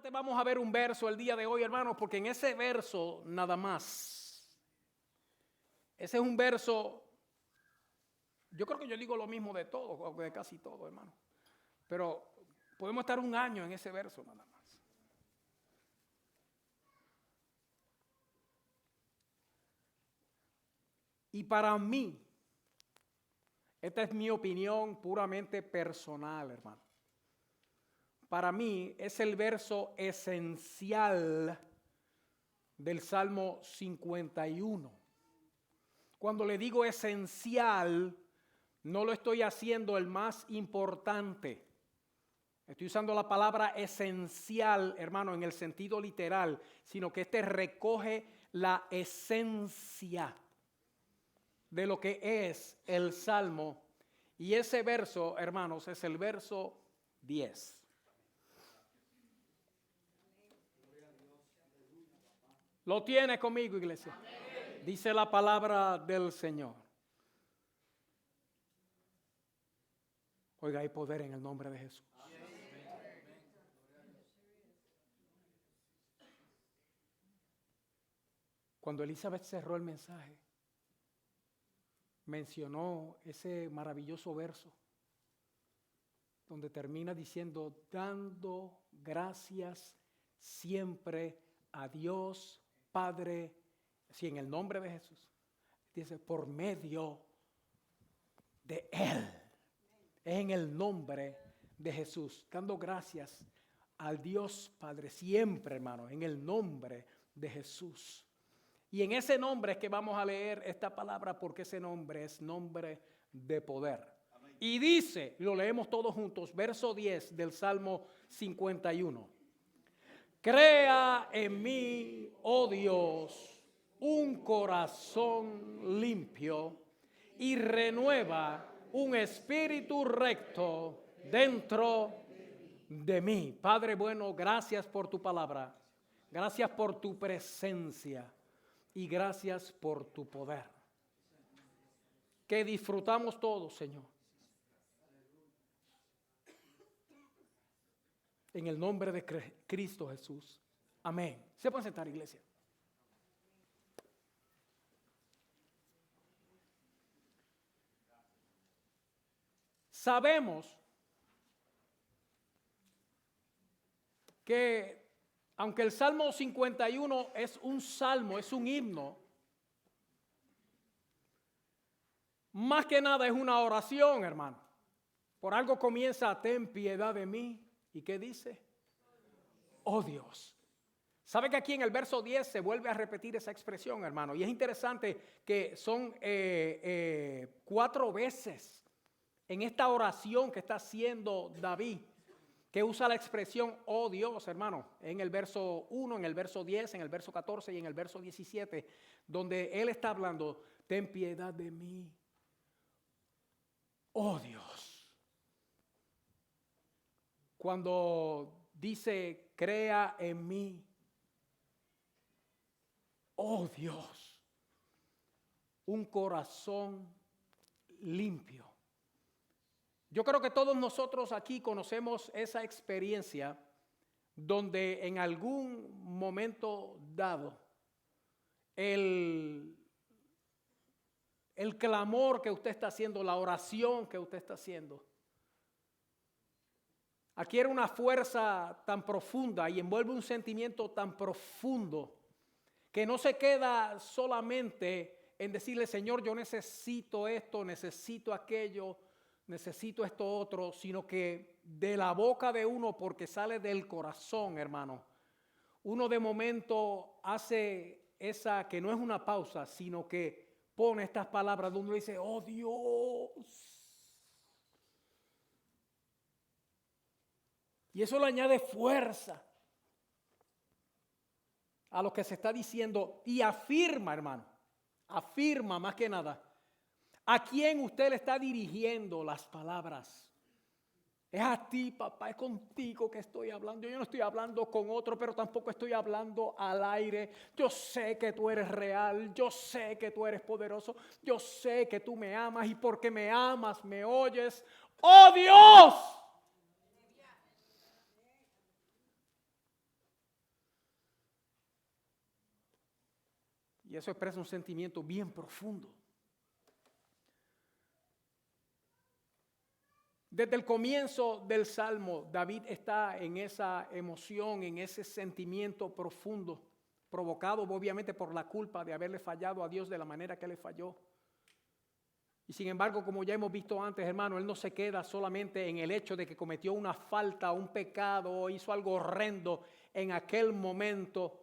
solamente vamos a ver un verso el día de hoy, hermanos, porque en ese verso nada más. Ese es un verso, yo creo que yo digo lo mismo de todo, de casi todo, hermano. Pero podemos estar un año en ese verso nada más. Y para mí, esta es mi opinión puramente personal, hermano. Para mí es el verso esencial del Salmo 51. Cuando le digo esencial, no lo estoy haciendo el más importante. Estoy usando la palabra esencial, hermano, en el sentido literal, sino que este recoge la esencia de lo que es el Salmo. Y ese verso, hermanos, es el verso 10. ¿Lo tiene conmigo, iglesia? Amén. Dice la palabra del Señor. Oiga, hay poder en el nombre de Jesús. Amén. Cuando Elizabeth cerró el mensaje, mencionó ese maravilloso verso donde termina diciendo, dando gracias siempre a Dios Padre, sí, en el nombre de Jesús, dice, por medio de Él, en el nombre de Jesús, dando gracias al Dios Padre, siempre, hermano, en el nombre de Jesús. Y en ese nombre es que vamos a leer esta palabra, porque ese nombre es nombre de poder. Amén. Y dice, lo leemos todos juntos, verso 10 del Salmo 51. Crea en mí, oh Dios, un corazón limpio y renueva un espíritu recto dentro de mí. Padre bueno, gracias por tu palabra, gracias por tu presencia y gracias por tu poder. Que disfrutamos todos, Señor. En el nombre de Cristo Jesús. Amén. Se pueden sentar, iglesia. Sabemos que aunque el Salmo 51 es un salmo, es un himno, más que nada es una oración, hermano. Por algo comienza, ten piedad de mí. ¿Y qué dice? Oh Dios. ¿Sabe que aquí en el verso 10 se vuelve a repetir esa expresión, hermano? Y es interesante que son 4 veces en esta oración que está haciendo David, que usa la expresión, oh Dios, hermano, en el verso 1, en el verso 10, en el verso 14 y en el verso 17, donde él está hablando, ten piedad de mí, oh Dios. Cuando dice, crea en mí, oh Dios, un corazón limpio. Yo creo que todos nosotros aquí conocemos esa experiencia donde en algún momento dado el clamor que usted está haciendo, la oración que usted está haciendo, adquiere una fuerza tan profunda y envuelve un sentimiento tan profundo que no se queda solamente en decirle, Señor, yo necesito esto, necesito aquello, necesito esto otro, sino que de la boca de uno, porque sale del corazón, hermano, uno de momento hace esa que no es una pausa, sino que pone estas palabras donde uno dice, oh Dios. Y eso le añade fuerza a lo que se está diciendo y afirma, hermano, afirma más que nada a quién usted le está dirigiendo las palabras. Es a ti, papá, es contigo que estoy hablando. Yo no estoy hablando con otro, pero tampoco estoy hablando al aire. Yo sé que tú eres real, yo sé que tú eres poderoso, yo sé que tú me amas y porque me amas, me oyes. ¡Oh Dios! Y eso expresa un sentimiento bien profundo. Desde el comienzo del Salmo, David está en esa emoción, en ese sentimiento profundo, provocado obviamente por la culpa de haberle fallado a Dios de la manera que le falló. Y sin embargo, como ya hemos visto antes, hermano, él no se queda solamente en el hecho de que cometió una falta, un pecado, o hizo algo horrendo en aquel momento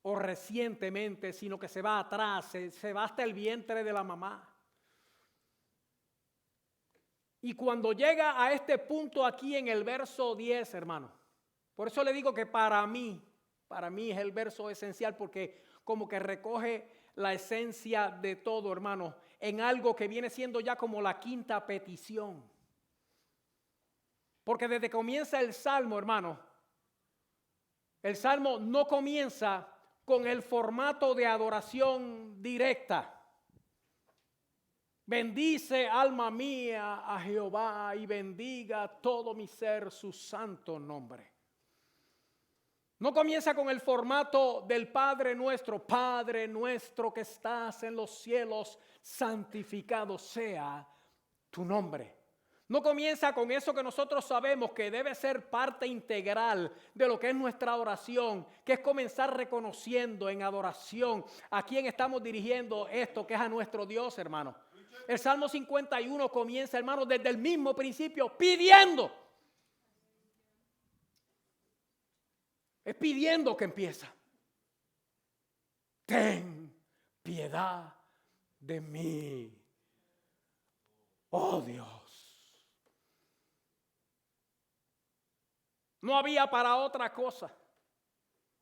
o recientemente, sino que se va atrás, se va hasta el vientre de la mamá. Y cuando llega a este punto aquí en el verso 10, hermano, por eso le digo que para mí es el verso esencial, porque como que recoge la esencia de todo, hermano, en algo que viene siendo ya como la quinta petición. Porque desde que comienza el Salmo, hermano, el Salmo no comienza con el formato de adoración directa. Bendice, alma mía, a Jehová, y bendiga todo mi ser su santo nombre. No comienza con el formato del Padre nuestro que estás en los cielos, santificado sea tu nombre. No comienza con eso que nosotros sabemos que debe ser parte integral de lo que es nuestra oración, que es comenzar reconociendo en adoración a quién estamos dirigiendo esto, que es a nuestro Dios, hermano. El Salmo 51 comienza, hermano, desde el mismo principio pidiendo. Es pidiendo que empieza. Ten piedad de mí, oh Dios. No había para otra cosa.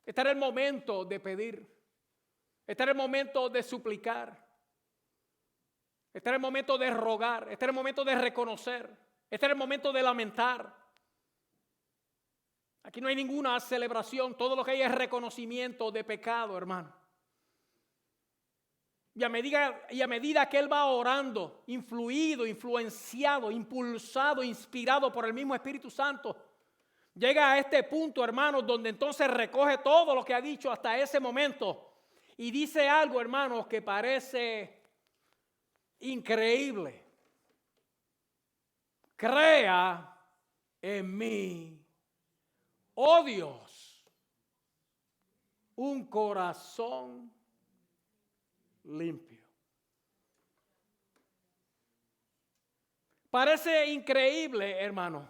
Este era el momento de pedir. Este era el momento de suplicar. Este era el momento de rogar. Este era el momento de reconocer. Este era el momento de lamentar. Aquí no hay ninguna celebración. Todo lo que hay es reconocimiento de pecado, hermano. Y a medida que él va orando, influido, influenciado, impulsado, inspirado por el mismo Espíritu Santo, llega a este punto, hermanos, donde entonces recoge todo lo que ha dicho hasta ese momento y dice algo, hermanos, que parece increíble. Crea en mí, oh Dios, un corazón limpio. Parece increíble, hermano,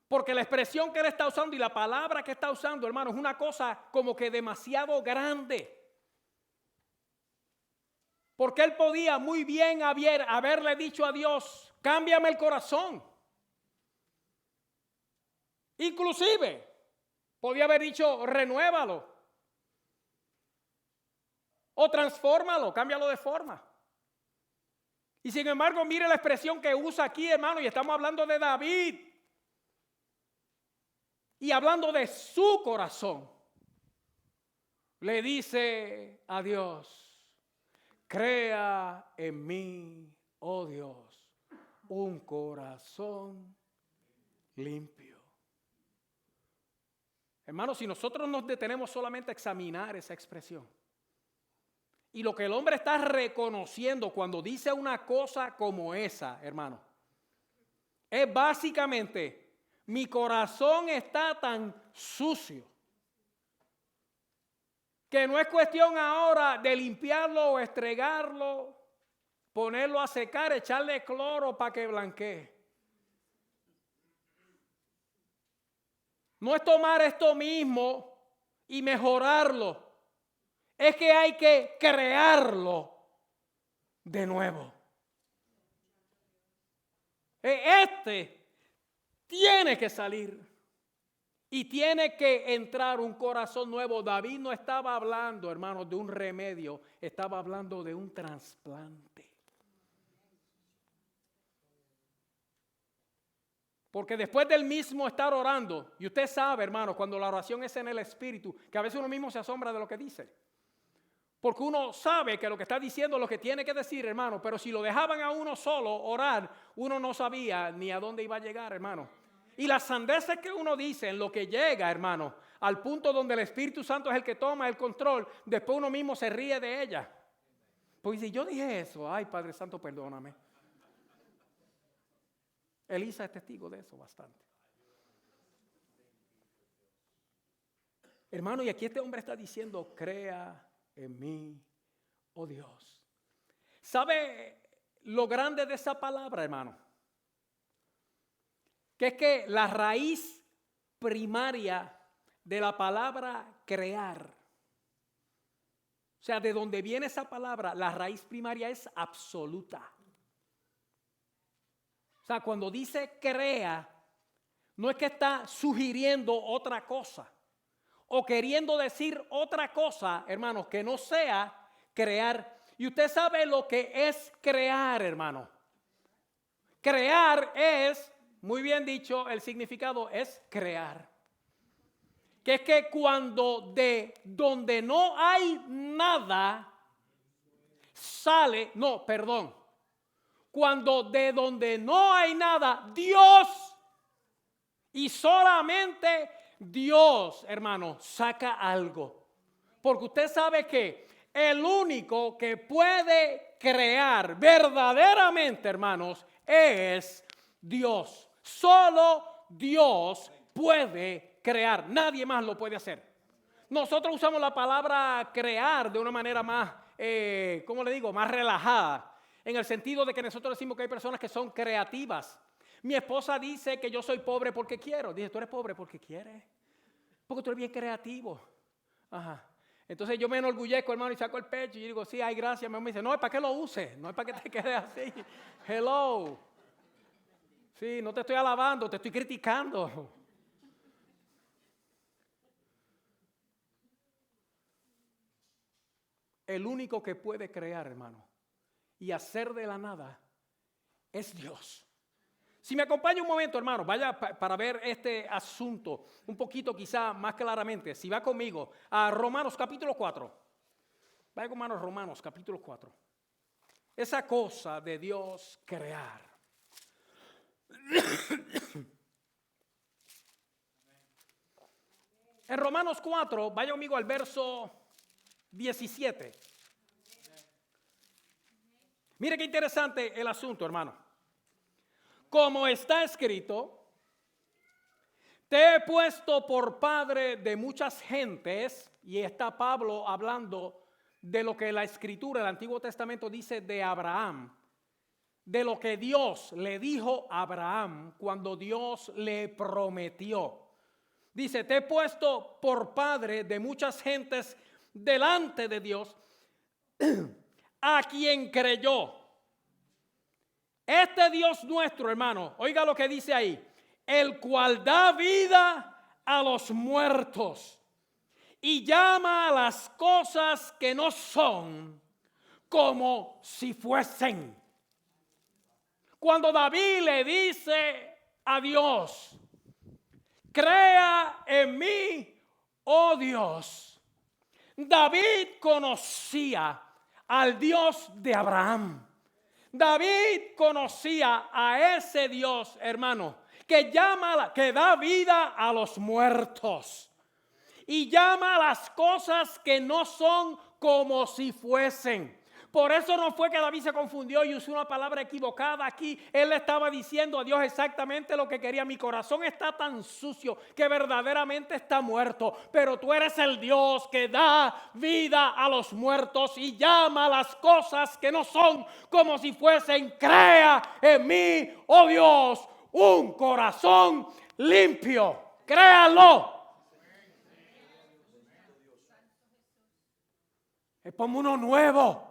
porque la expresión que él está usando y la palabra que está usando, hermano, es una cosa como que demasiado grande. Porque él podía muy bien haberle dicho a Dios, cámbiame el corazón. Inclusive, podía haber dicho, renuévalo. O transfórmalo, cámbialo de forma. Y sin embargo, mire la expresión que usa aquí, hermano, y estamos hablando de David. Y hablando de su corazón. Le dice a Dios, crea en mí, oh Dios, un corazón limpio. Hermano, si nosotros nos detenemos solamente a examinar esa expresión, y lo que el hombre está reconociendo cuando dice una cosa como esa, hermano, es básicamente, mi corazón está tan sucio que no es cuestión ahora de limpiarlo o estregarlo, ponerlo a secar, echarle cloro para que blanquee. No es tomar esto mismo y mejorarlo. Es que hay que crearlo de nuevo. Este tiene que salir y tiene que entrar un corazón nuevo. David no estaba hablando, hermanos, de un remedio, estaba hablando de un trasplante. Porque después del mismo estar orando, y usted sabe, hermano, cuando la oración es en el Espíritu, que a veces uno mismo se asombra de lo que dice. Porque uno sabe que lo que está diciendo es lo que tiene que decir, hermano. Pero si lo dejaban a uno solo orar, uno no sabía ni a dónde iba a llegar, hermano. Y las sandeces que uno dice en lo que llega, hermano, al punto donde el Espíritu Santo es el que toma el control, después uno mismo se ríe de ella. Pues si yo dije eso, ay Padre Santo, perdóname. Elisa es testigo de eso bastante. Hermano, y aquí este hombre está diciendo, crea en mí, oh Dios. ¿Sabe lo grande de esa palabra, hermano? Que es que la raíz primaria de la palabra crear, o sea, de donde viene esa palabra, la raíz primaria es absoluta. O sea, cuando dice crea, no es que está sugiriendo otra cosa o queriendo decir otra cosa, hermanos, que no sea crear. Y usted sabe lo que es crear, hermano. Crear es, muy bien dicho, el significado es crear. Que es que cuando de donde no hay nada sale, no, perdón. Cuando de donde no hay nada, Dios y solamente Dios, hermano, saca algo. Porque usted sabe que el único que puede crear verdaderamente, hermanos, es Dios. Solo Dios puede crear. Nadie más lo puede hacer. Nosotros usamos la palabra crear de una manera más, ¿cómo le digo? Más relajada. En el sentido de que nosotros decimos que hay personas que son creativas. Mi esposa dice que yo soy pobre porque quiero. Dice, tú eres pobre porque quieres. Porque tú eres bien creativo. Ajá. Entonces yo me enorgullezco, hermano, y saco el pecho y digo, sí, hay gracias. Mi mamá me dice, no, es para que lo uses, no es para que te quedes así. Hello. Sí, no te estoy alabando, te estoy criticando. El único que puede crear, hermano, y hacer de la nada es Dios. Si me acompaña un momento, hermano, vaya para ver este asunto un poquito quizá más claramente. Si va conmigo a Romanos capítulo 4. Vaya con manos Romanos capítulo 4. Esa cosa de Dios crear. En Romanos 4, vaya conmigo al verso 17. Mire qué interesante el asunto, hermano. Como está escrito, te he puesto por padre de muchas gentes, y está Pablo hablando de lo que la Escritura, el Antiguo Testamento dice de Abraham, de lo que Dios le dijo a Abraham cuando Dios le prometió. Dice, te he puesto por padre de muchas gentes delante de Dios, a quien creyó. Este Dios nuestro, hermano, oiga lo que dice ahí, el cual da vida a los muertos y llama a las cosas que no son como si fuesen. Cuando David le dice a Dios, crea en mí, oh Dios, David conocía al Dios de Abraham. David conocía a ese Dios, hermano, que que da vida a los muertos y llama a las cosas que no son como si fuesen. Por eso no fue que David se confundió y usó una palabra equivocada aquí. Él le estaba diciendo a Dios exactamente lo que quería. Mi corazón está tan sucio que verdaderamente está muerto. Pero tú eres el Dios que da vida a los muertos y llama a las cosas que no son como si fuesen. Crea en mí, oh Dios, un corazón limpio. Créalo. Ponme uno nuevo.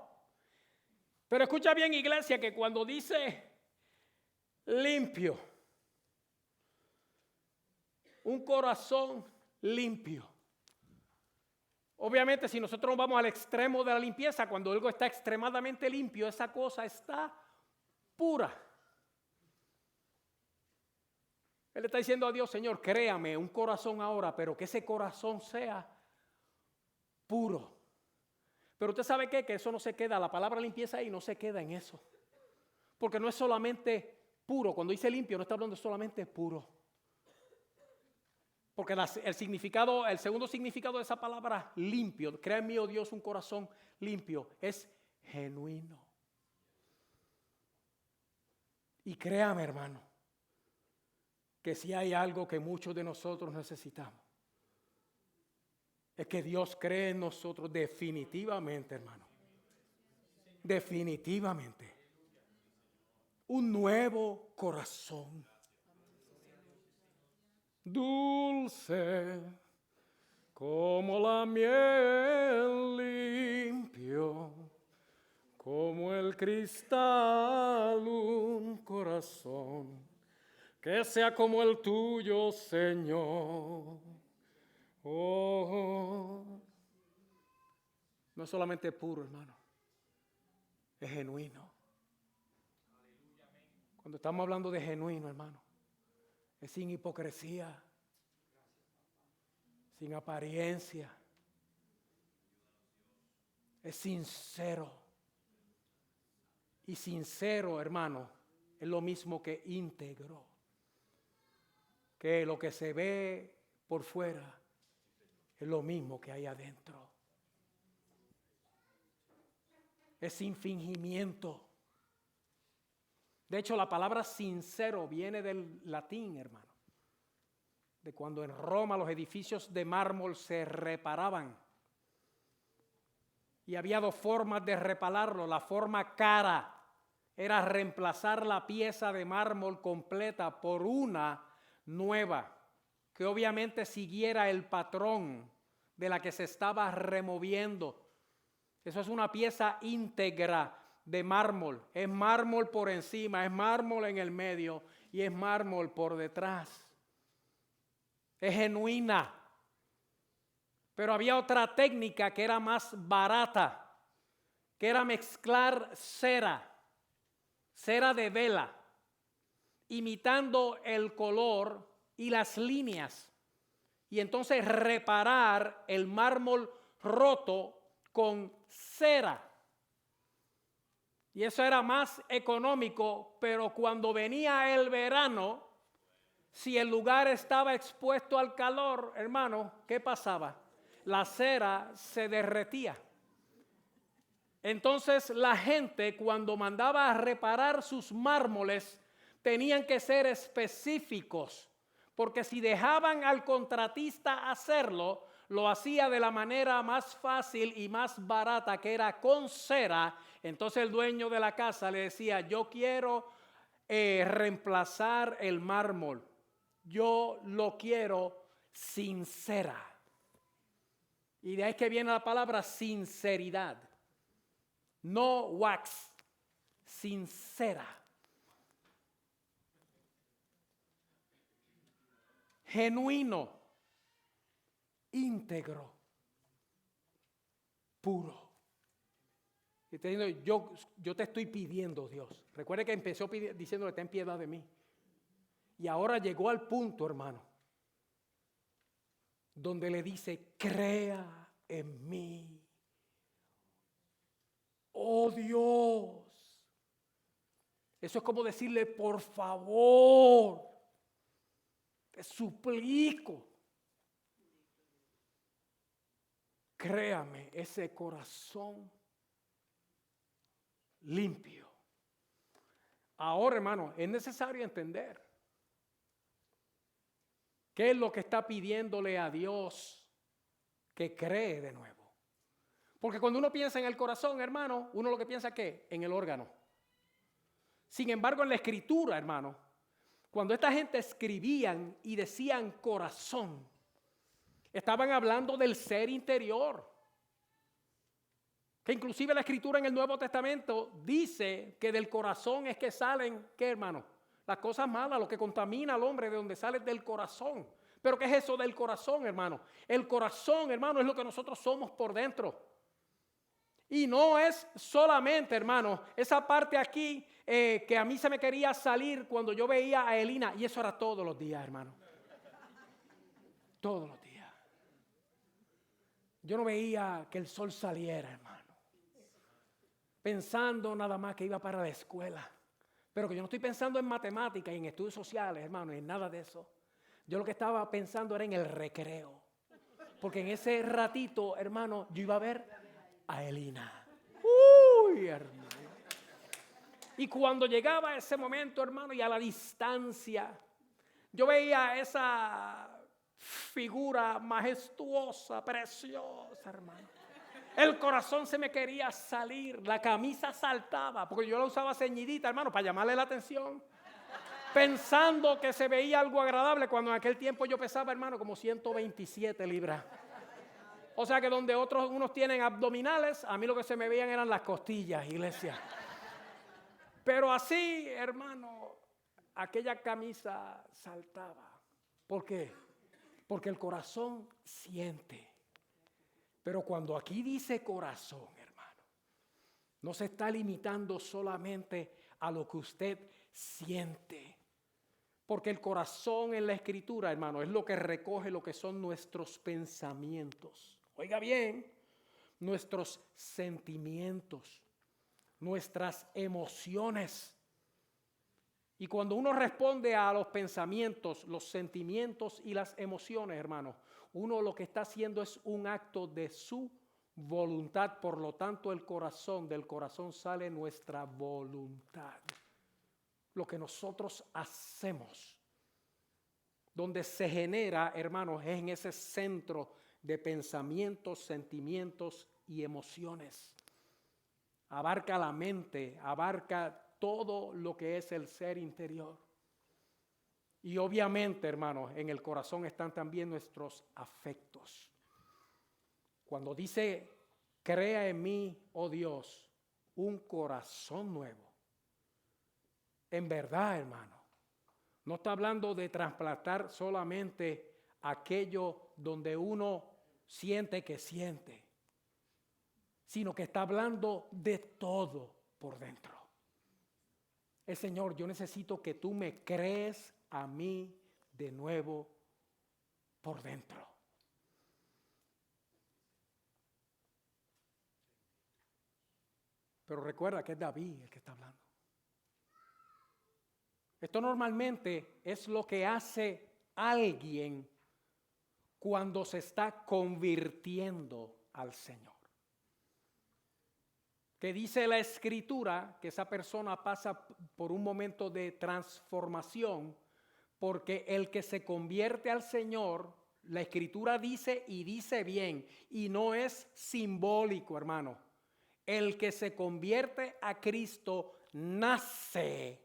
Pero escucha bien, iglesia, que cuando dice limpio, un corazón limpio. Obviamente, si nosotros vamos al extremo de la limpieza, cuando algo está extremadamente limpio, esa cosa está pura. Él está diciendo a Dios, Señor, créame un corazón ahora, pero que ese corazón sea puro. Pero usted sabe qué, que eso no se queda, la palabra limpieza ahí no se queda en eso. Porque no es solamente puro, cuando dice limpio no está hablando solamente puro. Porque el significado, el segundo significado de esa palabra limpio, crea en mí, oh Dios, un corazón limpio, es genuino. Y créame, hermano, que si hay algo que muchos de nosotros necesitamos, es que Dios cree en nosotros definitivamente, hermano. Definitivamente. Un nuevo corazón. Dulce como la miel, limpio como el cristal, un corazón que sea como el tuyo, Señor. Oh, no es solamente puro, hermano, es genuino. Cuando estamos hablando de genuino, hermano, es sin hipocresía, sin apariencia, es sincero. Y sincero, hermano, es lo mismo que íntegro, que lo que se ve por fuera es lo mismo que hay adentro. Es sin fingimiento. De hecho, la palabra sincero viene del latín, hermano, de cuando en Roma los edificios de mármol se reparaban. Y había dos formas de repararlo. La forma cara era reemplazar la pieza de mármol completa por una nueva, que obviamente siguiera el patrón de la que se estaba removiendo. Eso es una pieza íntegra de mármol. Es mármol por encima, es mármol en el medio y es mármol por detrás. Es genuina. Pero había otra técnica que era más barata, que era mezclar cera de vela, imitando el color y las líneas, y entonces reparar el mármol roto con cera. Y eso era más económico, pero cuando venía el verano, si el lugar estaba expuesto al calor, hermano, ¿qué pasaba? La cera se derretía. Entonces la gente, cuando mandaba a reparar sus mármoles, tenían que ser específicos, porque si dejaban al contratista hacerlo, lo hacía de la manera más fácil y más barata, que era con cera. Entonces el dueño de la casa le decía: yo quiero reemplazar el mármol, yo lo quiero sin cera. Y de ahí que viene la palabra sinceridad. No wax, sincera. Genuino, íntegro, puro. Y te digo, yo te estoy pidiendo, Dios. Recuerde que empezó diciéndole: ten piedad de mí. Y ahora llegó al punto, hermano, donde le dice: crea en mí, oh Dios. Eso es como decirle: por favor, te suplico, créame ese corazón limpio. Ahora, hermano, es necesario entender qué es lo que está pidiéndole a Dios que cree de nuevo. Porque cuando uno piensa en el corazón, hermano, uno lo que piensa ¿qué? En el órgano. Sin embargo, en la escritura, hermano, cuando esta gente escribían y decían corazón, estaban hablando del ser interior. Que inclusive la escritura en el Nuevo Testamento dice que del corazón es que salen, ¿qué, hermano? Las cosas malas, lo que contamina al hombre, de donde sale del corazón. Pero ¿qué es eso del corazón, hermano? El corazón, hermano, es lo que nosotros somos por dentro. Y no es solamente, hermano, esa parte aquí que a mí se me quería salir cuando yo veía a Elina. Y eso era todos los días, hermano. Todos los días. Yo no veía que el sol saliera, hermano. Pensando nada más que iba para la escuela. Pero que yo no estoy pensando en matemáticas y en estudios sociales, hermano, en nada de eso. Yo lo que estaba pensando era en el recreo. Porque en ese ratito, hermano, yo iba a ver a Elina. Uy, hermano. Y cuando llegaba ese momento, hermano, y a la distancia, yo veía esa figura majestuosa, preciosa, hermano. El corazón se me quería salir, la camisa saltaba, porque yo la usaba ceñidita, hermano, para llamarle la atención. Pensando que se veía algo agradable, cuando en aquel tiempo yo pesaba, hermano, como 127 libras. O sea que donde unos tienen abdominales, a mí lo que se me veían eran las costillas, iglesia. Pero así, hermano, aquella camisa saltaba. ¿Por qué? Porque el corazón siente. Pero cuando aquí dice corazón, hermano, no se está limitando solamente a lo que usted siente. Porque el corazón en la Escritura, hermano, es lo que recoge lo que son nuestros pensamientos. Oiga bien, nuestros sentimientos, nuestras emociones. Y cuando uno responde a los pensamientos, los sentimientos y las emociones, hermano, uno lo que está haciendo es un acto de su voluntad. Por lo tanto, del corazón sale nuestra voluntad. Lo que nosotros hacemos, donde se genera, hermanos, es en ese centro de pensamientos, sentimientos y emociones. Abarca la mente, abarca todo lo que es el ser interior. Y obviamente, hermanos, en el corazón están también nuestros afectos. Cuando dice, crea en mí, oh Dios, un corazón nuevo. En verdad, hermano, no está hablando de trasplantar solamente aquello donde uno siente que siente, sino que está hablando de todo por dentro. Señor, yo necesito que tú me crees a mí de nuevo por dentro. Pero recuerda que es David el que está hablando. Esto normalmente es lo que hace alguien cuando se está convirtiendo al Señor. Que dice la Escritura que esa persona pasa por un momento de transformación, porque el que se convierte al Señor, la Escritura dice y dice bien, y no es simbólico, hermano. El que se convierte a Cristo nace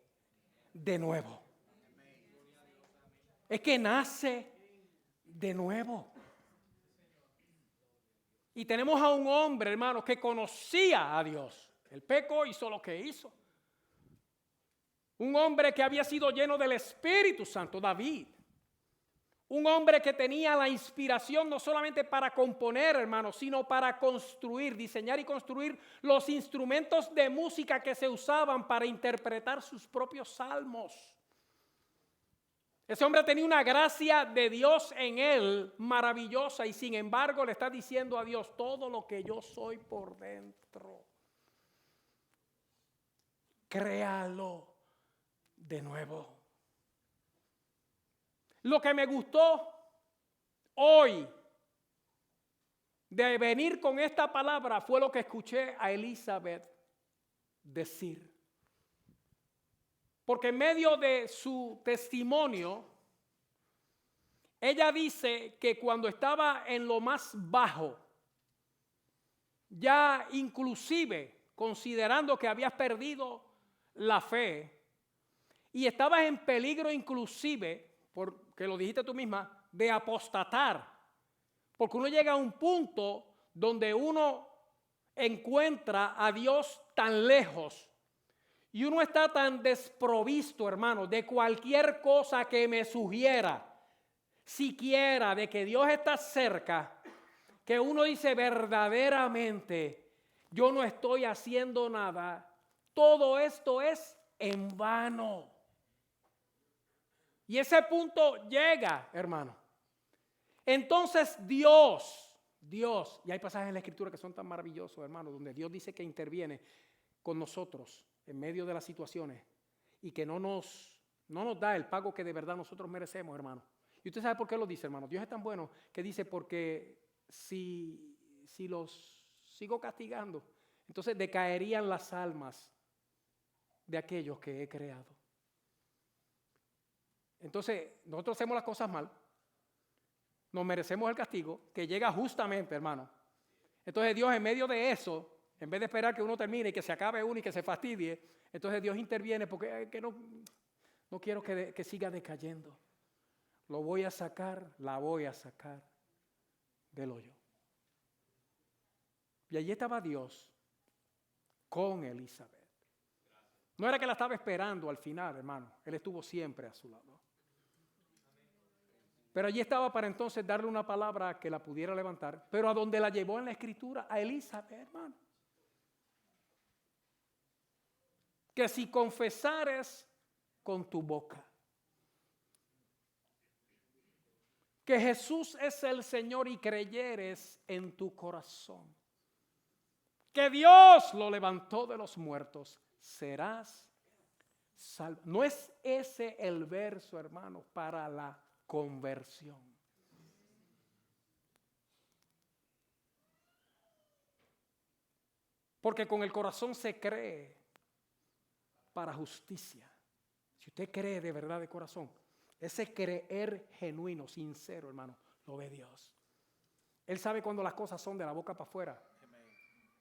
de nuevo. Es que nace de nuevo. Y tenemos a un hombre, hermano, que conocía a Dios. Él pecó, hizo lo que hizo. Un hombre que había sido lleno del Espíritu Santo, David. Un hombre que tenía la inspiración no solamente para componer, hermano, sino para construir, diseñar y construir los instrumentos de música que se usaban para interpretar sus propios salmos. Ese hombre tenía una gracia de Dios en él maravillosa y sin embargo le está diciendo a Dios todo lo que yo soy por dentro. Créalo de nuevo. Lo que me gustó hoy de venir con esta palabra fue lo que escuché a Elizabeth decir. Porque en medio de su testimonio, ella dice que cuando estaba en lo más bajo, ya inclusive considerando que habías perdido la fe y estabas en peligro inclusive, porque lo dijiste tú misma, de apostatar. Porque uno llega a un punto donde uno encuentra a Dios tan lejos y uno está tan desprovisto, hermano, de cualquier cosa que me sugiera, siquiera de que Dios está cerca, que uno dice verdaderamente, yo no estoy haciendo nada, todo esto es en vano. Y ese punto llega, hermano. Entonces Dios, y hay pasajes en la Escritura que son tan maravillosos, hermano, donde Dios dice que interviene con nosotros en medio de las situaciones y que no nos da el pago que de verdad nosotros merecemos, hermano. Y usted sabe por qué lo dice, hermano. Dios es tan bueno que dice, porque si los sigo castigando, entonces decaerían las almas de aquellos que he creado. Entonces, nosotros hacemos las cosas mal, nos merecemos el castigo, que llega justamente, hermano. Entonces Dios, en medio de eso, en vez de esperar que uno termine y que se acabe uno y que se fastidie, entonces Dios interviene porque que no quiero que siga decayendo. Lo voy a sacar, la voy a sacar del hoyo. Y allí estaba Dios con Elizabeth. No era que la estaba esperando al final, hermano. Él estuvo siempre a su lado. Pero allí estaba para entonces darle una palabra que la pudiera levantar. Pero a donde la llevó en la escritura, a Elizabeth, hermano. Que si confesares con tu boca que Jesús es el Señor y creyeres en tu corazón que Dios lo levantó de los muertos, serás salvo. ¿No es ese el verso, hermano, para la conversión? Porque con el corazón se cree para justicia. Si usted cree de verdad de corazón, ese creer genuino, sincero, hermano, lo ve Dios. Él sabe cuando las cosas son de la boca para afuera.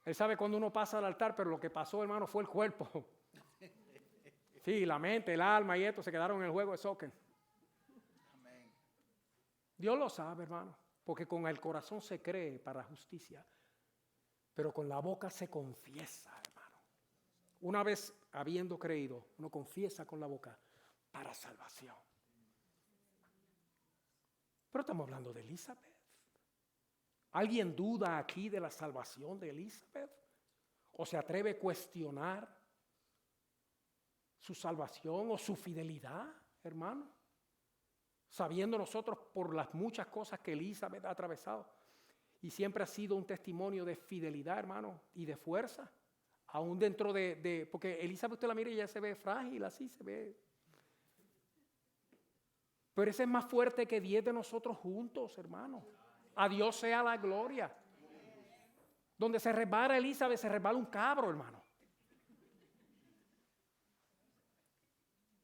Él sabe cuando uno pasa al altar, pero lo que pasó, hermano, fue el cuerpo. Sí, la mente, el alma y esto se quedaron en el juego de soccer. Dios lo sabe, hermano, porque con el corazón se cree para justicia, pero con la boca se confiesa, hermano. Una vez habiendo creído, uno confiesa con la boca para salvación. Pero estamos hablando de Elizabeth. ¿Alguien duda aquí de la salvación de Elizabeth? ¿O se atreve a cuestionar su salvación o su fidelidad, hermano? Sabiendo nosotros por las muchas cosas que Elizabeth ha atravesado. Y siempre ha sido un testimonio de fidelidad, hermano, y de fuerza. Aún dentro porque Elizabeth usted la mira y ya se ve frágil, así se ve. Pero ese es más fuerte que 10 de nosotros juntos, hermano. A Dios sea la gloria. Donde se resbala Elizabeth, se resbala un cabro, hermano.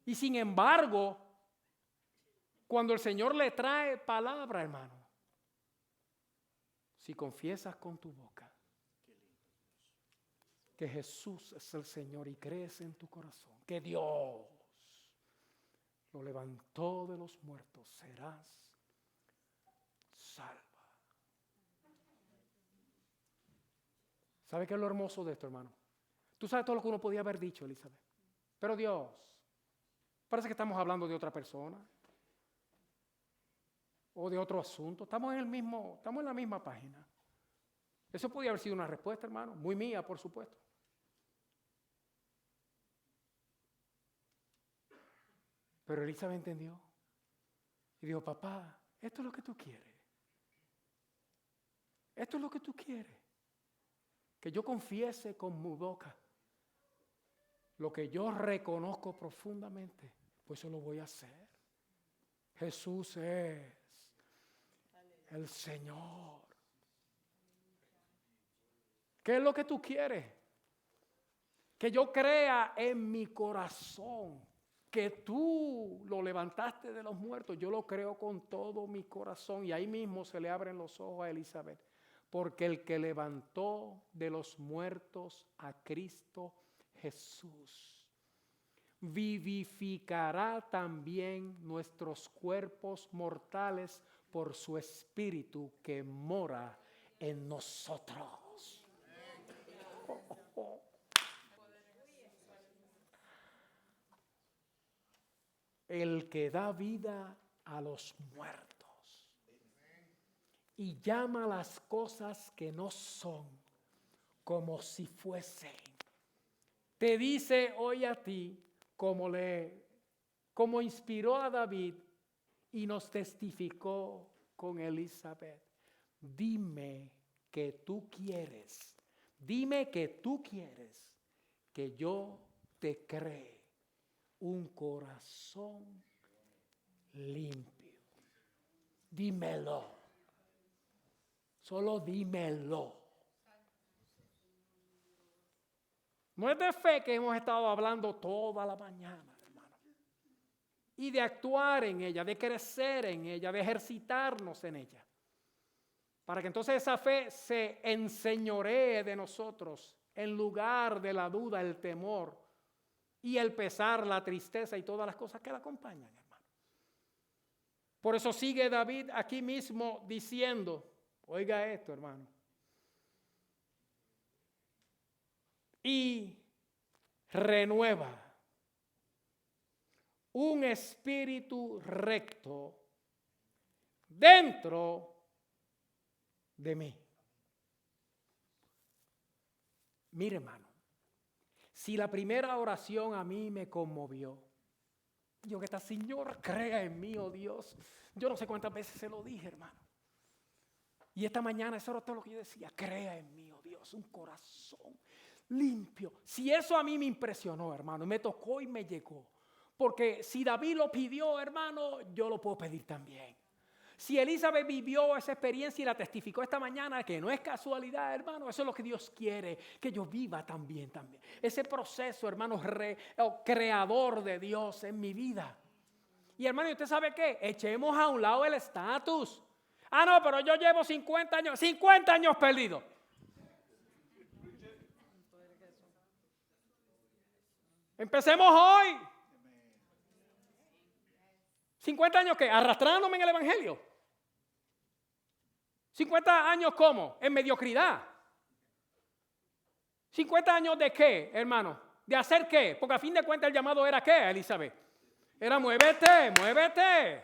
Y sin embargo, cuando el Señor le trae palabra, hermano, si confiesas con tu boca que Jesús es el Señor y crees en tu corazón que Dios lo levantó de los muertos, serás salva. ¿Sabe qué es lo hermoso de esto, hermano? Tú sabes todo lo que uno podía haber dicho, Elizabeth. Pero Dios, parece que estamos hablando de otra persona o de otro asunto. Estamos en la misma página. Eso podía haber sido una respuesta, hermano, muy mía, por supuesto. Pero Elizabeth entendió y dijo, papá, esto es lo que tú quieres. Esto es lo que tú quieres. Que yo confiese con mi boca lo que yo reconozco profundamente, pues eso lo voy a hacer. Jesús es el Señor. ¿Qué es lo que tú quieres? Que yo crea en mi corazón que tú lo levantaste de los muertos. Yo lo creo con todo mi corazón. Y ahí mismo se le abren los ojos a Elizabeth. Porque el que levantó de los muertos a Cristo Jesús vivificará también nuestros cuerpos mortales por su Espíritu que mora en nosotros. El que da vida a los muertos y llama las cosas que no son como si fuesen. Te dice hoy a ti como inspiró a David y nos testificó con Elizabeth. Dime que tú quieres que yo te cree un corazón limpio. dímelo. Solo dímelo. No es de fe que hemos estado hablando toda la mañana, hermano. Y de actuar en ella, de crecer en ella, de ejercitarnos en ella. Para que entonces esa fe se enseñoree de nosotros en lugar de la duda, el temor y el pesar, la tristeza y todas las cosas que la acompañan, hermano. Por eso sigue David aquí mismo diciendo, oiga esto, hermano. Y renueva un espíritu recto dentro de mí. Mire, hermano, si la primera oración a mí me conmovió, yo que esta Señor crea en mí, oh Dios, yo no sé cuántas veces se lo dije, hermano. Y esta mañana eso era todo lo que yo decía, crea en mí, oh Dios, un corazón limpio. Si eso a mí me impresionó, hermano, me tocó y me llegó. Porque si David lo pidió, hermano, yo lo puedo pedir también. Si Elizabeth vivió esa experiencia y la testificó esta mañana, que no es casualidad, hermano, eso es lo que Dios quiere, que yo viva también. Ese proceso, hermano, creador de Dios en mi vida. Y hermano, ¿y usted sabe qué? Echemos a un lado el estatus. Ah, no, pero yo llevo 50 años perdido. Empecemos hoy. 50 años ¿qué? Arrastrándome en el evangelio. 50 años ¿cómo? En mediocridad. 50 años de qué, hermano? ¿De hacer qué? Porque a fin de cuentas el llamado era ¿qué, Elizabeth? Era muévete, muévete.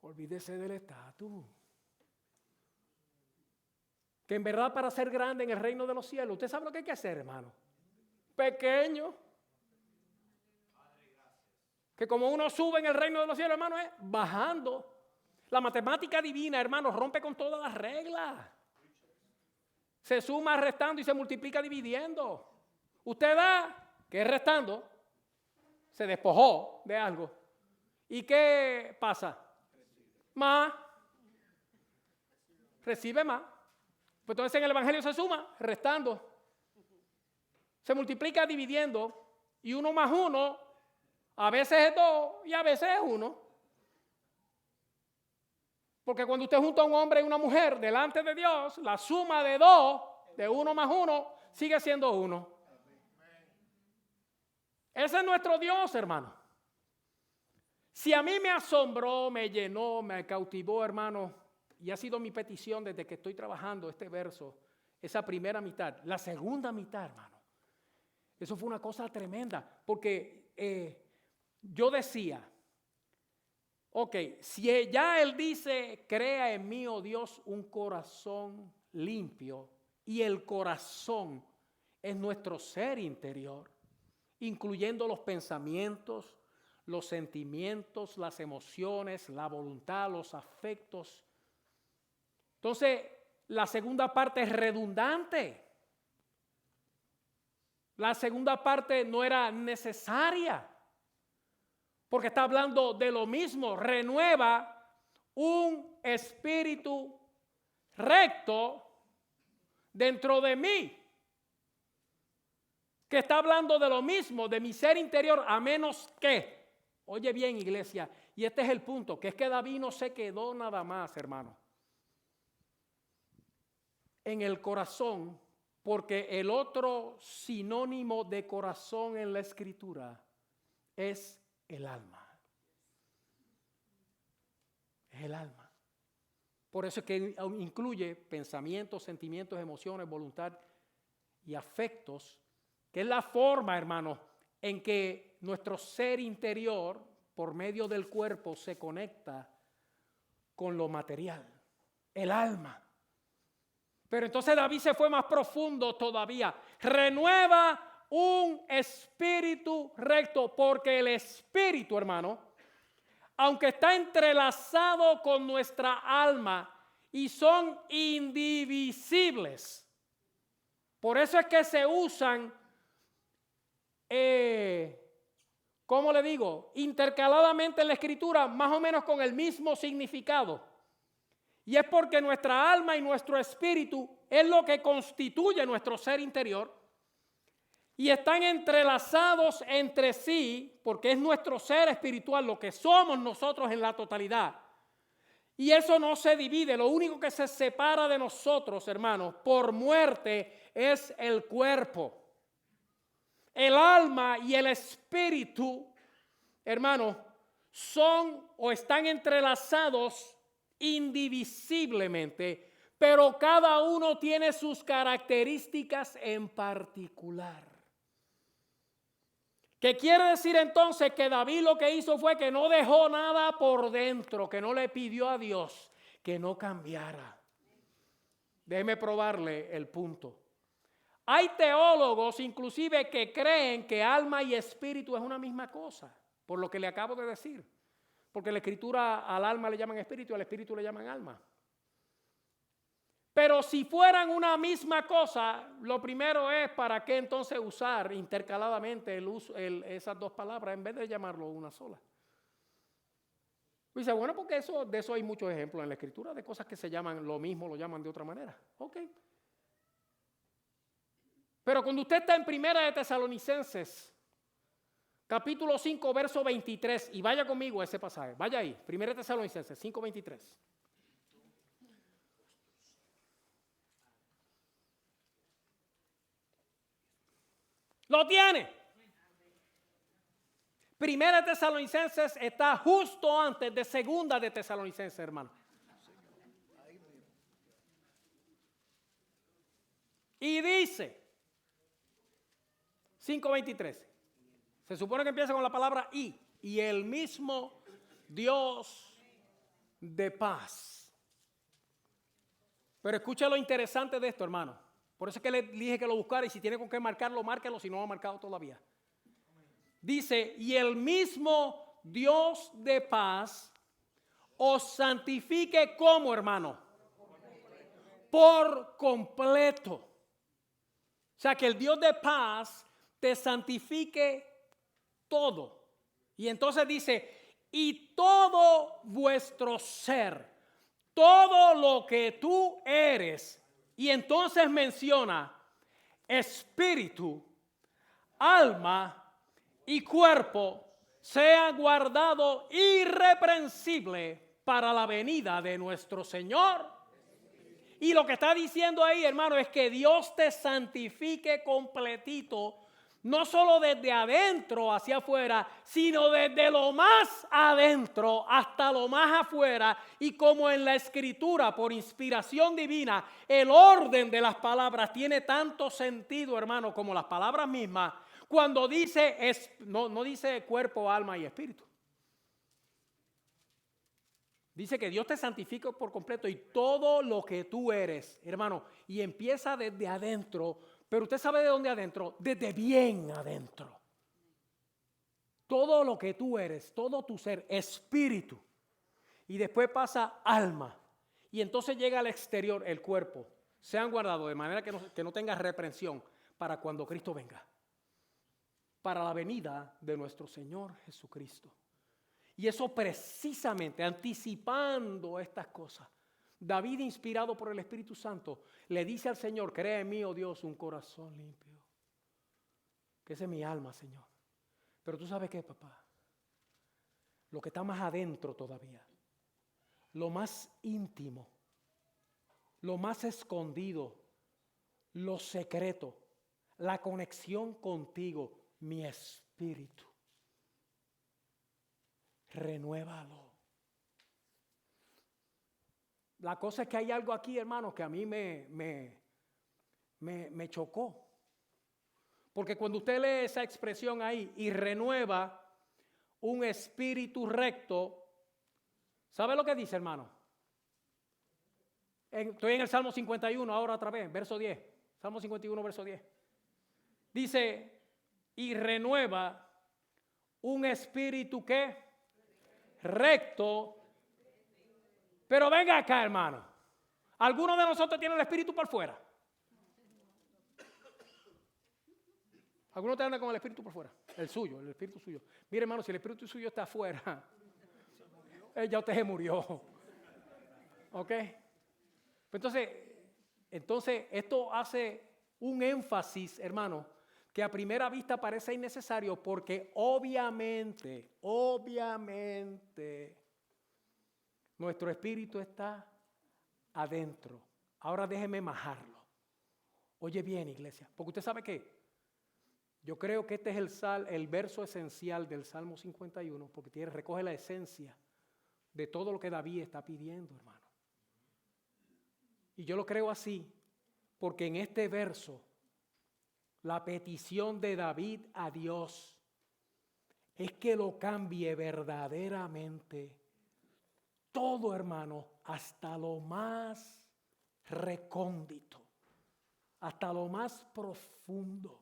Olvídese del estatus. Que en verdad para ser grande en el reino de los cielos, ¿usted sabe lo que hay que hacer, hermano? Pequeño. Que como uno sube en el reino de los cielos, hermano, es bajando. La matemática divina, hermano, rompe con todas las reglas. Se suma restando y se multiplica dividiendo. Usted da, que es restando, se despojó de algo. ¿Y qué pasa? Más. Recibe más. Pues entonces en el evangelio se suma restando. Se multiplica dividiendo. Y 1 más 1 a veces es 2 y a veces es 1. Porque cuando usted junta a un hombre y una mujer delante de Dios, la suma de 2, de 1 más 1, sigue siendo 1. Ese es nuestro Dios, hermano. Si a mí me asombró, me llenó, me cautivó, hermano, y ha sido mi petición desde que estoy trabajando este verso, esa primera mitad, la segunda mitad, hermano. Eso fue una cosa tremenda, porque yo decía, ok, si ya Él dice, crea en mí, oh Dios, un corazón limpio, y el corazón es nuestro ser interior, incluyendo los pensamientos, los sentimientos, las emociones, la voluntad, los afectos. Entonces, la segunda parte es redundante. La segunda parte no era necesaria, porque está hablando de lo mismo. Renueva un espíritu recto dentro de mí, que está hablando de lo mismo, de mi ser interior, a menos que, oye bien, iglesia, y este es el punto, que es que David no se quedó nada más, hermano, en el corazón, porque el otro sinónimo de corazón en la Escritura es el alma. Es el alma. Por eso es que incluye pensamientos, sentimientos, emociones, voluntad y afectos, que es la forma, hermano, en que nuestro ser interior, por medio del cuerpo, se conecta con lo material, el alma. Pero entonces David se fue más profundo todavía. Renueva un espíritu recto, porque el espíritu, hermano, aunque está entrelazado con nuestra alma y son indivisibles, por eso es que se usan ¿cómo le digo? Intercaladamente en la Escritura, más o menos con el mismo significado. Y es porque nuestra alma y nuestro espíritu es lo que constituye nuestro ser interior. Y están entrelazados entre sí, porque es nuestro ser espiritual, lo que somos nosotros en la totalidad. Y eso no se divide, lo único que se separa de nosotros, hermanos, por muerte es el cuerpo. El alma y el espíritu, hermanos, son o están entrelazados indivisiblemente, pero cada uno tiene sus características en particular. ¿Qué quiere decir entonces? Que David lo que hizo fue que no dejó nada por dentro, que no le pidió a Dios que no cambiara. Déjeme probarle el punto. Hay teólogos inclusive que creen que alma y espíritu es una misma cosa, por lo que le acabo de decir. Porque en la Escritura al alma le llaman espíritu y al espíritu le llaman alma. Pero si fueran una misma cosa, lo primero es para qué entonces usar intercaladamente esas dos palabras en vez de llamarlo una sola. Dice, bueno, porque de eso hay muchos ejemplos en la Escritura, de cosas que se llaman lo mismo, lo llaman de otra manera. Ok. Pero cuando usted está en Primera de Tesalonicenses, capítulo 5, verso 23, y vaya conmigo a ese pasaje, vaya ahí, Primera de Tesalonicenses 5, 23. ¿Lo tiene? Primera de Tesalonicenses está justo antes de Segunda de Tesalonicenses, hermano. Y dice 5:23. Se supone que empieza con la palabra y el mismo Dios de paz. Pero escucha lo interesante de esto, hermano. Por eso es que le dije que lo buscara y si tiene con qué marcarlo, márquelo si no lo ha marcado todavía. Dice, y el mismo Dios de paz os santifique como, hermano, por completo. O sea, que el Dios de paz te santifique todo. Y entonces dice, y todo vuestro ser, todo lo que tú eres. Y entonces menciona espíritu, alma y cuerpo sea guardado irreprensible para la venida de nuestro Señor. Y lo que está diciendo ahí, hermano, es que Dios te santifique completito, no solo desde adentro hacia afuera, sino desde lo más adentro hasta lo más afuera. Y como en la Escritura, por inspiración divina, el orden de las palabras tiene tanto sentido, hermano, como las palabras mismas. Cuando dice, no dice cuerpo, alma y espíritu. Dice que Dios te santifica por completo y todo lo que tú eres, hermano, y empieza desde adentro, pero usted sabe de dónde adentro, desde bien adentro. Todo lo que tú eres, todo tu ser, espíritu, y después pasa alma, y entonces llega al exterior, el cuerpo, sean guardados de manera que no tenga reprensión para cuando Cristo venga, para la venida de nuestro Señor Jesucristo. Y eso precisamente, anticipando estas cosas, David, inspirado por el Espíritu Santo, le dice al Señor, crea en mí, oh Dios, un corazón limpio. Que esa es mi alma, Señor. Pero tú sabes qué, papá, lo que está más adentro todavía, lo más íntimo, lo más escondido, lo secreto, la conexión contigo, mi espíritu. Renuévalo. La cosa es que hay algo aquí, hermanos, que a mí me chocó. Porque cuando usted lee esa expresión ahí, y renueva un espíritu recto, ¿sabe lo que dice, hermano? Estoy en el Salmo 51, ahora otra vez, verso 10. Salmo 51, verso 10. Dice, y renueva un espíritu que recto. Pero venga acá, hermano. ¿Alguno de nosotros tiene el espíritu por fuera? Algunos te andan con el espíritu por fuera. El suyo, el espíritu suyo. Mire, hermano, si el espíritu suyo está afuera, ya usted se murió. ¿Ok? Entonces, esto hace un énfasis, hermano, que a primera vista parece innecesario porque obviamente, nuestro espíritu está adentro. Ahora déjeme majarlo. Oye bien, iglesia, porque usted sabe que yo creo que este es el verso esencial del Salmo 51, porque recoge la esencia de todo lo que David está pidiendo, hermano. Y yo lo creo así, porque en este verso, la petición de David a Dios es que lo cambie verdaderamente todo, hermano, hasta lo más recóndito, hasta lo más profundo.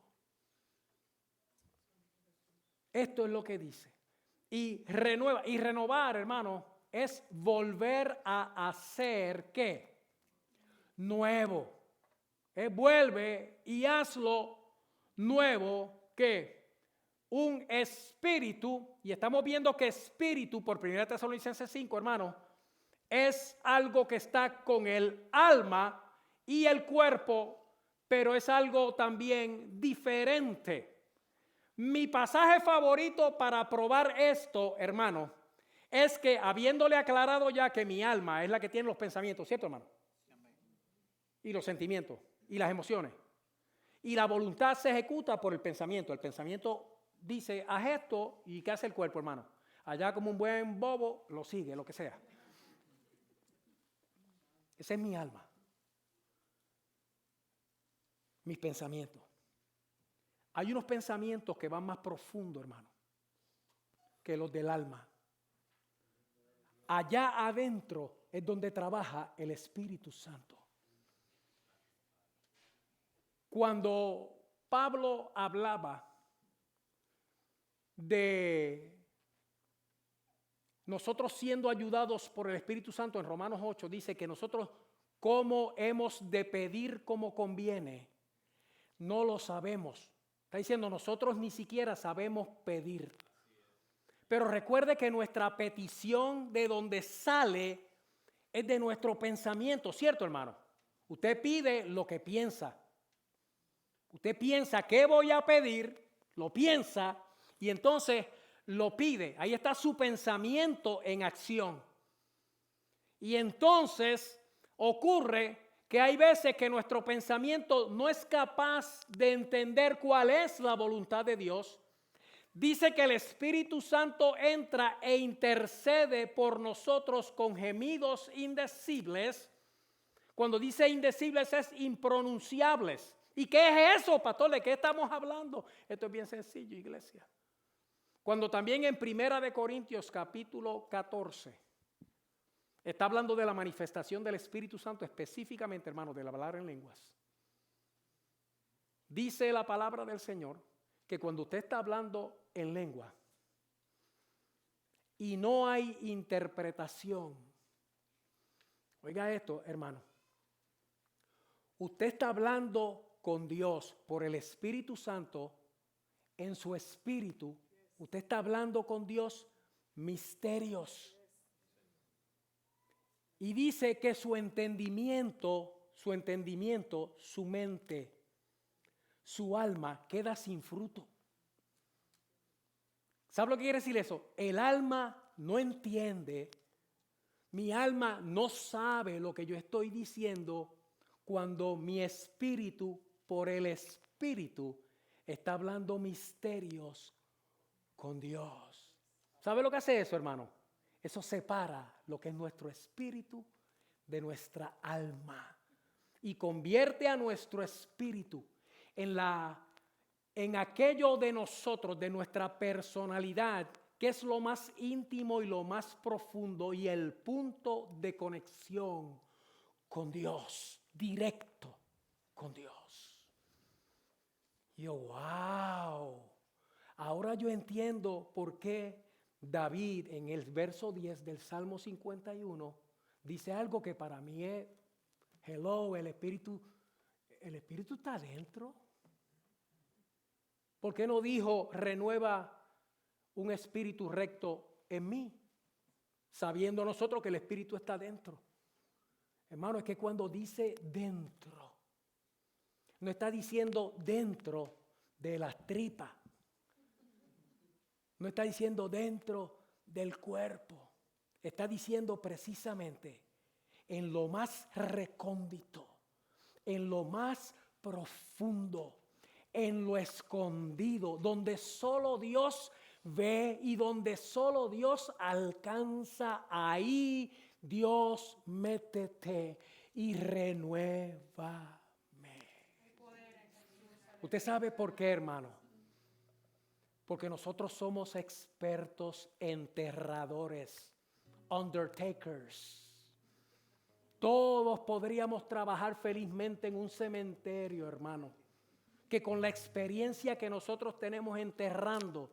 Esto es lo que dice. Y renovar, hermano, es volver a hacer ¿qué? Nuevo. Vuelve y hazlo nuevo, ¿qué? Un espíritu, y estamos viendo que espíritu, por 1 Tesalonicenses 5, hermano, es algo que está con el alma y el cuerpo, pero es algo también diferente. Mi pasaje favorito para probar esto, hermano, es que habiéndole aclarado ya que mi alma es la que tiene los pensamientos, ¿cierto, hermano? Y los sentimientos y las emociones. Y la voluntad se ejecuta por el pensamiento. El pensamiento dice, haz esto, y ¿qué hace el cuerpo, hermano? Allá como un buen bobo, lo sigue, lo que sea. Esa es mi alma. Mis pensamientos. Hay unos pensamientos que van más profundo, hermano, que los del alma. Allá adentro es donde trabaja el Espíritu Santo. Cuando Pablo hablaba de nosotros siendo ayudados por el Espíritu Santo en Romanos 8, dice que nosotros cómo hemos de pedir como conviene, no lo sabemos. Está diciendo nosotros ni siquiera sabemos pedir. Pero recuerde que nuestra petición de donde sale es de nuestro pensamiento, ¿cierto, hermano? Usted pide lo que piensa. Usted piensa qué voy a pedir, lo piensa y entonces lo pide. Ahí está su pensamiento en acción. Y entonces ocurre que hay veces que nuestro pensamiento no es capaz de entender cuál es la voluntad de Dios. Dice que el Espíritu Santo entra e intercede por nosotros con gemidos indecibles. Cuando dice indecibles es impronunciables. ¿Y qué es eso, pastor? ¿De qué estamos hablando? Esto es bien sencillo, iglesia. Cuando también en 1 Corintios capítulo 14 está hablando de la manifestación del Espíritu Santo, específicamente, hermano, del hablar en lenguas. Dice la palabra del Señor que cuando usted está hablando en lengua y no hay interpretación, oiga esto, hermano, usted está hablando con Dios por el Espíritu Santo en su espíritu. Usted está hablando con Dios misterios. Y dice que su entendimiento, su mente, su alma queda sin fruto. ¿Sabe lo que quiere decir eso? El alma no entiende, mi alma no sabe lo que yo estoy diciendo cuando mi espíritu, por el Espíritu, está hablando misterios con Dios. ¿Sabe lo que hace eso, hermano? Eso separa lo que es nuestro espíritu de nuestra alma y convierte a nuestro espíritu en aquello de nosotros, de nuestra personalidad, que es lo más íntimo y lo más profundo y el punto de conexión con Dios, directo con Dios. Yo, wow. Ahora yo entiendo por qué David en el verso 10 del Salmo 51 dice algo que para mí es, hello, el Espíritu está adentro. ¿Por qué no dijo, renueva un espíritu recto en mí? Sabiendo nosotros que el espíritu está dentro. Hermano, es que cuando dice dentro, no está diciendo dentro de las tripas. No está diciendo dentro del cuerpo. Está diciendo precisamente en lo más recóndito, en lo más profundo, en lo escondido, donde solo Dios ve y donde solo Dios alcanza. Ahí, Dios, métete y renuévame. ¿Usted sabe por qué, hermano? Porque nosotros somos expertos enterradores, undertakers. Todos podríamos trabajar felizmente en un cementerio, hermano, que con la experiencia que nosotros tenemos enterrando,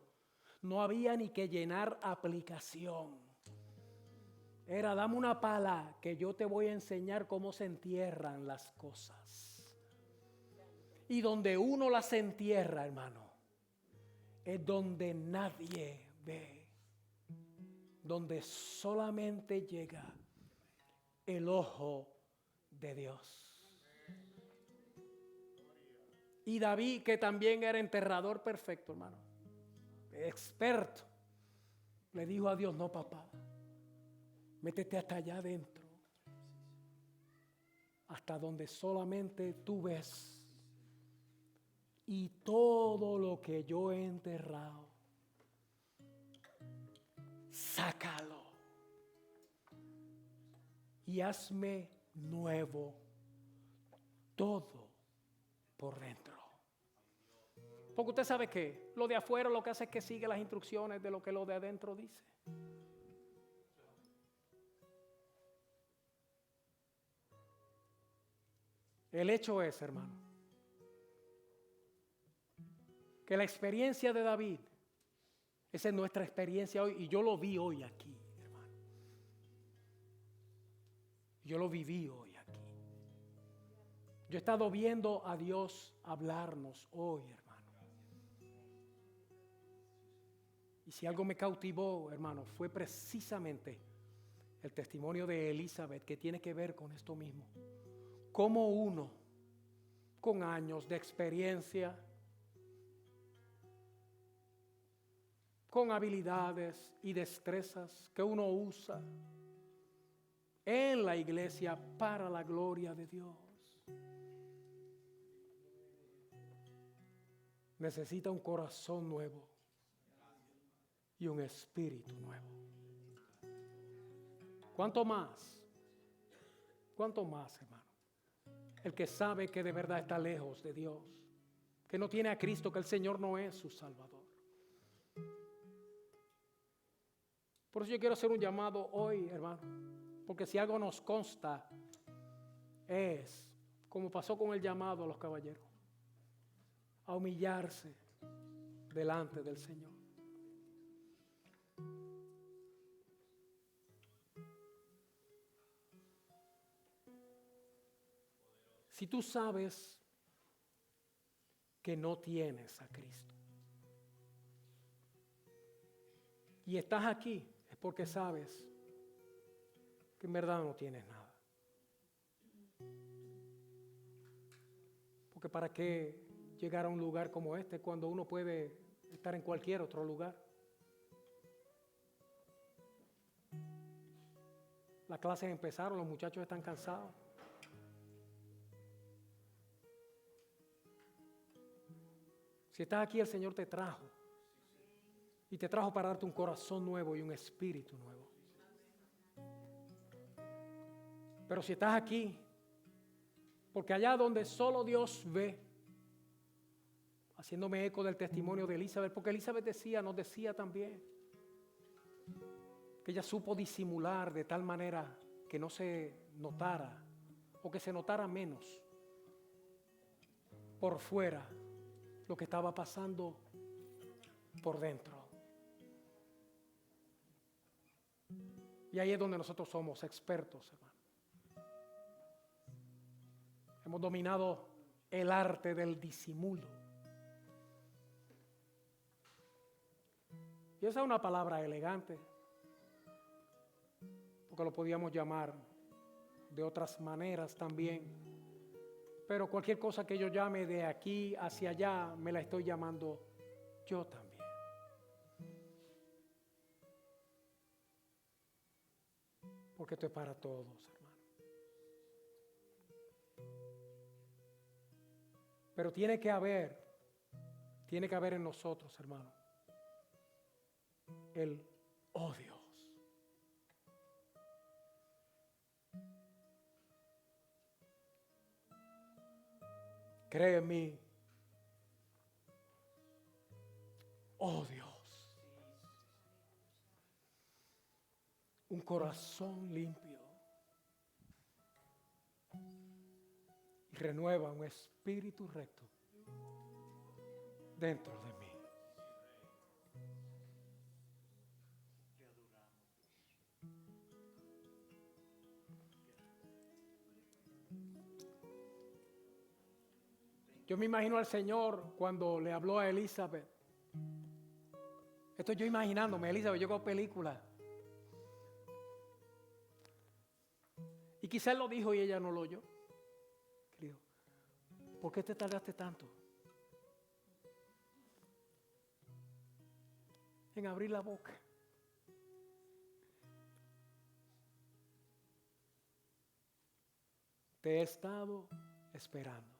no había ni que llenar aplicación. Era, dame una pala que yo te voy a enseñar cómo se entierran las cosas. Y donde uno las entierra, hermano, es donde nadie ve, donde solamente llega el ojo de Dios. Y David, que también era enterrador perfecto, hermano, experto, le dijo a Dios, no, papá, métete hasta allá adentro, hasta donde solamente tú ves. Y todo lo que yo he enterrado, sácalo y hazme nuevo todo por dentro. Porque usted sabe que lo de afuera lo que hace es que sigue las instrucciones de lo que lo de adentro dice. El hecho es, hermano, que la experiencia de David, esa es nuestra experiencia hoy, y yo lo vi hoy aquí, hermano. Yo lo viví hoy aquí. Yo he estado viendo a Dios hablarnos hoy, hermano. Y si algo me cautivó, hermano, fue precisamente el testimonio de Elizabeth, que tiene que ver con esto mismo. Cómo uno, con años de experiencia, con habilidades y destrezas que uno usa en la iglesia para la gloria de Dios, necesita un corazón nuevo y un espíritu nuevo. ¿Cuánto más? ¿Cuánto más, hermano? El que sabe que de verdad está lejos de Dios, que no tiene a Cristo, que el Señor no es su Salvador. Por eso yo quiero hacer un llamado hoy, hermano, porque si algo nos consta es, como pasó con el llamado a los caballeros, a humillarse delante del Señor. Si tú sabes que no tienes a Cristo y estás aquí, es porque sabes que en verdad no tienes nada. Porque ¿para qué llegar a un lugar como este cuando uno puede estar en cualquier otro lugar? Las clases empezaron, los muchachos están cansados. Si estás aquí, el Señor te trajo. Y te trajo para darte un corazón nuevo y un espíritu nuevo. Pero si estás aquí, porque allá donde solo Dios ve, haciéndome eco del testimonio de Elizabeth, porque Elizabeth nos decía también, que ella supo disimular de tal manera que no se notara, o que se notara menos por fuera lo que estaba pasando por dentro. Y ahí es donde nosotros somos expertos, hermano. Hemos dominado el arte del disimulo. Y esa es una palabra elegante, porque lo podíamos llamar de otras maneras también. Pero cualquier cosa que yo llame de aquí hacia allá, me la estoy llamando yo también. Porque esto es para todos, hermano. Pero tiene que haber en nosotros, hermano, el odio. Cree en mí. Oh Dios. Un corazón limpio. Y renueva un espíritu recto dentro de mí. Yo me imagino al Señor cuando le habló a Elizabeth. Estoy yo imaginándome, Elizabeth, yo con película. Y quizás lo dijo y ella no lo oyó. Dijo, ¿por qué te tardaste tanto en abrir la boca? Te he estado esperando.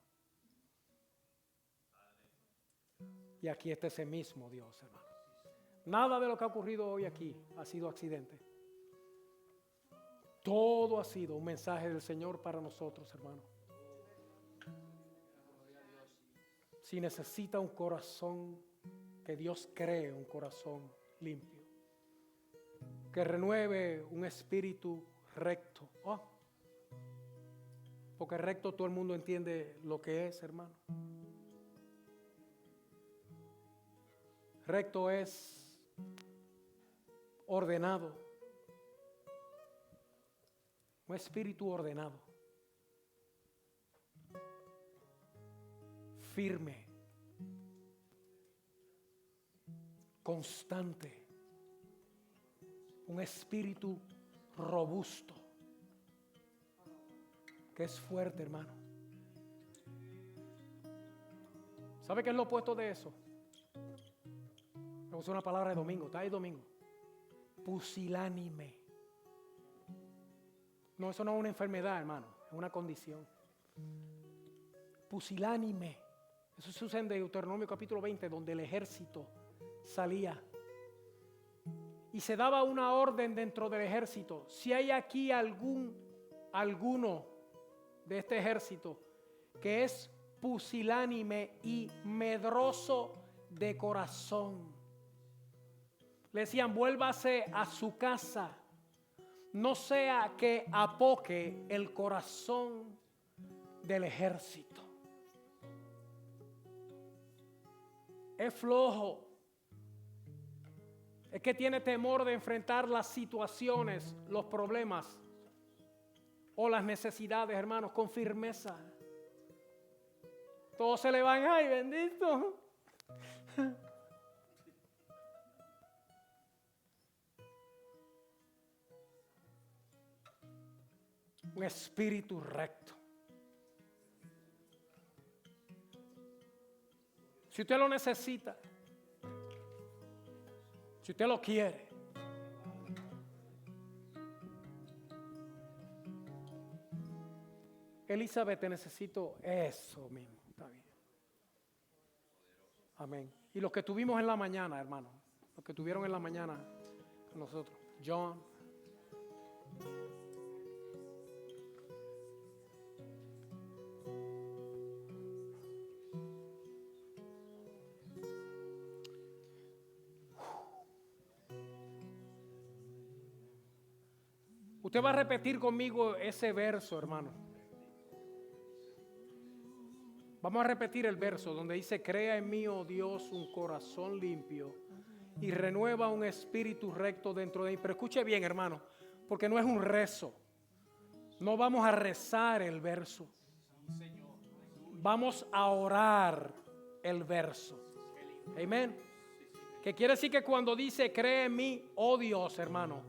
Y aquí está ese mismo Dios, hermano. Nada de lo que ha ocurrido hoy aquí ha sido accidente. Todo ha sido un mensaje del Señor para nosotros, hermano. Si necesita un corazón, que Dios cree un corazón limpio, que renueve un espíritu recto. Porque recto todo el mundo entiende lo que es, hermano. Recto es ordenado. Un espíritu ordenado. Firme. Constante. Un espíritu robusto. Que es fuerte, hermano. ¿Sabe qué es lo opuesto de eso? Vamos a usar una palabra de domingo. Está ahí domingo. Pusilánime. No, eso no es una enfermedad, hermano. Es una condición. Pusilánime. Eso se usa en Deuteronomio capítulo 20, donde el ejército salía. Y se daba una orden dentro del ejército. Si hay aquí alguno de este ejército que es pusilánime y medroso de corazón, le decían, vuélvase a su casa, no sea que apoque el corazón del ejército. Es flojo, es que tiene temor de enfrentar las situaciones, los problemas o las necesidades, hermanos, con firmeza. Todos se le van, ay, bendito. Un espíritu recto. Si usted lo necesita, si usted lo quiere, Elizabeth, te necesito eso mismo. Está bien. Amén. Y los que tuvimos en la mañana, hermano, los que tuvieron en la mañana con nosotros, John. Usted va a repetir conmigo ese verso, hermano. Vamos a repetir el verso donde dice, crea en mí, oh Dios, un corazón limpio y renueva un espíritu recto dentro de mí. Pero escuche bien, hermano, porque no es un rezo. No vamos a rezar el verso. Vamos a orar el verso. Amén. Que quiere decir que cuando dice cree en mí, oh Dios, hermano,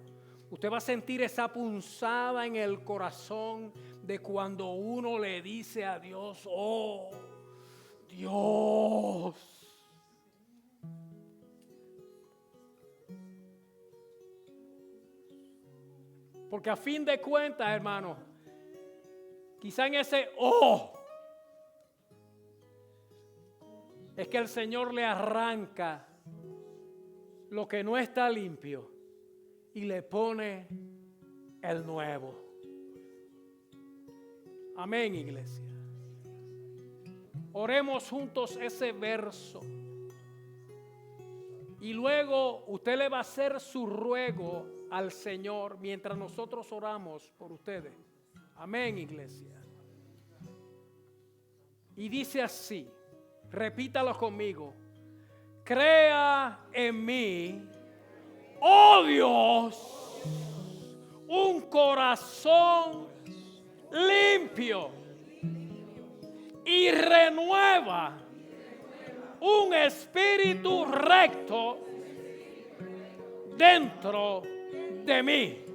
usted va a sentir esa punzada en el corazón de cuando uno le dice a Dios, oh Dios. Porque a fin de cuentas, hermano, quizá en ese oh, es que el Señor le arranca lo que no está limpio y le pone el nuevo. Amén, iglesia. Oremos juntos ese verso. Y luego usted le va a hacer su ruego al Señor mientras nosotros oramos por ustedes. Amén, iglesia. Y dice así, repítalo conmigo. Crea en mí, oh Dios, un corazón limpio y renueva un espíritu recto dentro de mí.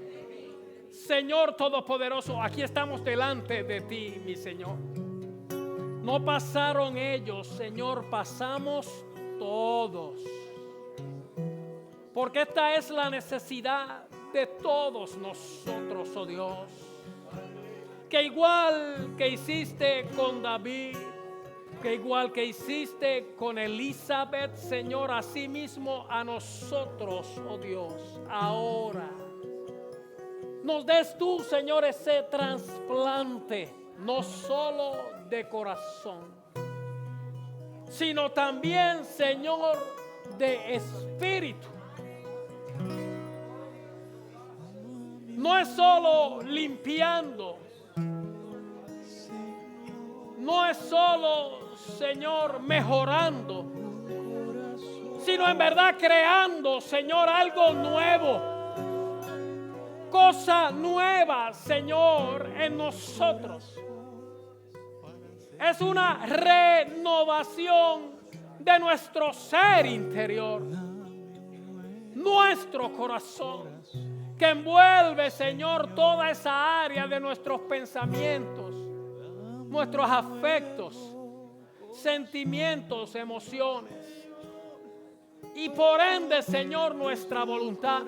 Señor Todopoderoso, aquí estamos delante de ti, mi Señor. No pasaron ellos, Señor, pasamos todos. Porque esta es la necesidad de todos nosotros, oh Dios. Que igual que hiciste con David, que igual que hiciste con Elizabeth, Señor, así mismo a nosotros, oh Dios, ahora nos des tú, Señor, ese trasplante, no solo de corazón, sino también, Señor, de espíritu. No es solo limpiando, no es solo, Señor, mejorando, sino en verdad creando, Señor, algo nuevo, cosa nueva, Señor, en nosotros. Es una renovación de nuestro ser interior, nuestro corazón, que envuelve, Señor, toda esa área de nuestros pensamientos, nuestros afectos, sentimientos, emociones, y por ende, Señor, nuestra voluntad,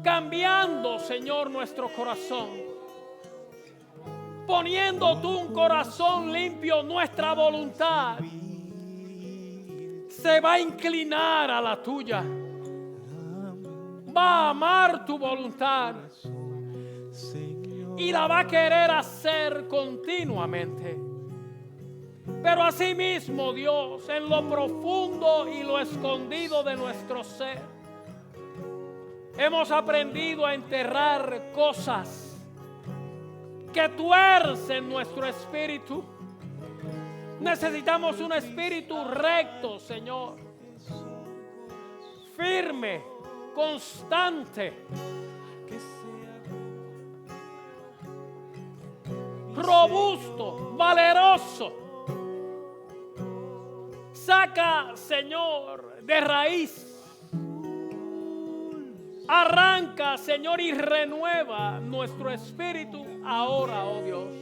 cambiando, Señor, nuestro corazón, poniendo tú un corazón limpio, nuestra voluntad se va a inclinar a la tuya, va a amar tu voluntad y la va a querer hacer continuamente. Pero asimismo, Dios, en lo profundo y lo escondido de nuestro ser, hemos aprendido a enterrar cosas que tuercen nuestro espíritu. Necesitamos un espíritu recto, Señor, firme, constante, robusto, valeroso. Saca, Señor, de raíz. Arranca, Señor, y renueva nuestro espíritu ahora, oh Dios.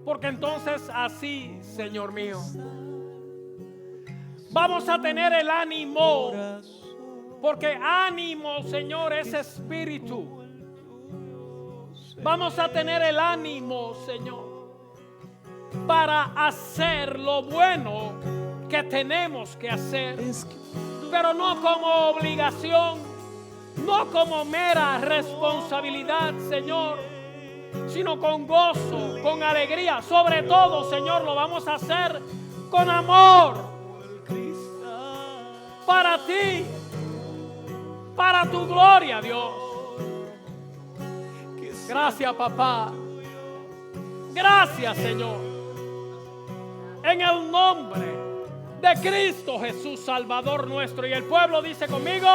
Porque entonces así, Señor mío, vamos a tener el ánimo. Porque ánimo, Señor, es espíritu. Vamos a tener el ánimo, Señor, para hacer lo bueno que tenemos que hacer, pero no como obligación, no como mera responsabilidad, Señor, sino con gozo, con alegría. Sobre todo, Señor, lo vamos a hacer con amor para ti, para tu gloria, Dios. Gracias, papá. Gracias, Señor. En el nombre de Cristo Jesús, Salvador nuestro. Y el pueblo dice conmigo: